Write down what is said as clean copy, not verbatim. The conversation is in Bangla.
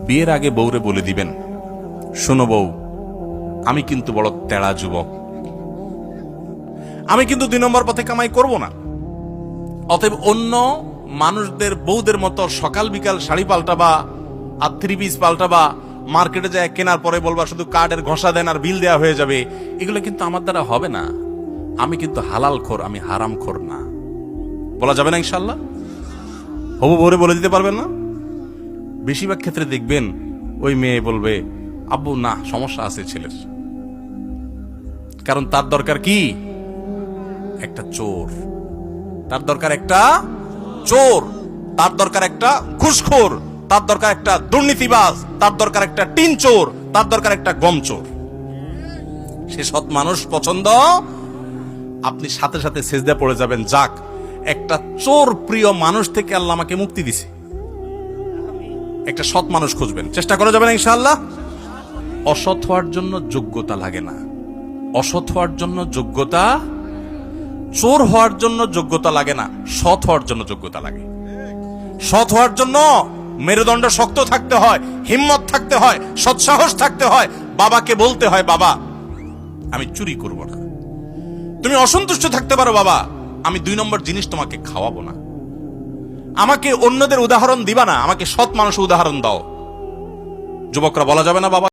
বিয়ের আগে বউরে বলে দিবেন, শোনো বউ, আমি কিন্তু বড় তেড়া যুবক, আমি কিন্তু 2 নম্বর পথে কামাই করব না। অতএব অন্য মানুষদের বউদের মতো সকাল বিকাল শাড়ি পাল্টাবা আর 3 পিস পাল্টাবা, মার্কেটে যায় কেনার পরে বলবা শুধু কার্ডের ঘষা দেন আর বিল দেওয়া হয়ে যাবে, এগুলো কিন্তু আমার দ্বারা হবে না। আমি কিন্তু হালাল খোর, আমি হারাম খোর না। বলা যাবে না ইনশাল্লাহ? হবু ভোরে বলে দিতে পারবেন না? বেশিরভাগ ক্ষেত্রে দেখবেন ওই মেয়ে বলবে, আব্বু না, সমস্যা আছে ছেলের, কারণ তার দরকার কি? একটা চোর। তার দরকার একটা চোর, তার দরকার একটা ঘুষখোর, তার দরকার একটা দুর্নীতিবাজ, তার দরকার একটা টিন চোর, তার দরকার একটা গম চোর। সে সৎ মানুষ পছন্দ, আপনি সাথে সাথে সেজদা পড়ে যাবেন, যাক একটা চোর প্রিয় মানুষ থেকে আল্লাহ আমাকে মুক্তি দিছে। একটা সৎ মানুষ খুঁজবেন, চেষ্টা করা যাবে না ইনশাআল্লাহ? অসৎ হওয়ার জন্য যোগ্যতা লাগে না, অসৎ হওয়ার জন্য যোগ্যতা, চোর হওয়ার জন্য যোগ্যতা লাগে না, সৎ হওয়ার জন্য যোগ্যতা লাগে। সৎ হওয়ার জন্য মেরুদণ্ড শক্ত থাকতে হয়, হিম্মত থাকতে হয়, সৎসাহস থাকতে হয়। বাবাকে বলতে হয়, বাবা আমি চুরি করব না। তুমি অসন্তুষ্ট থাকতে পারো, বাবা আমি 2 নম্বর জিনিস তোমাকে খাওয়াবো না। আমাকে অন্যদের উদাহরণ দিবা না, আমাকে সৎ মানুষের উদাহরণ দাও। যুবকরা বলা যাবে না বাবা?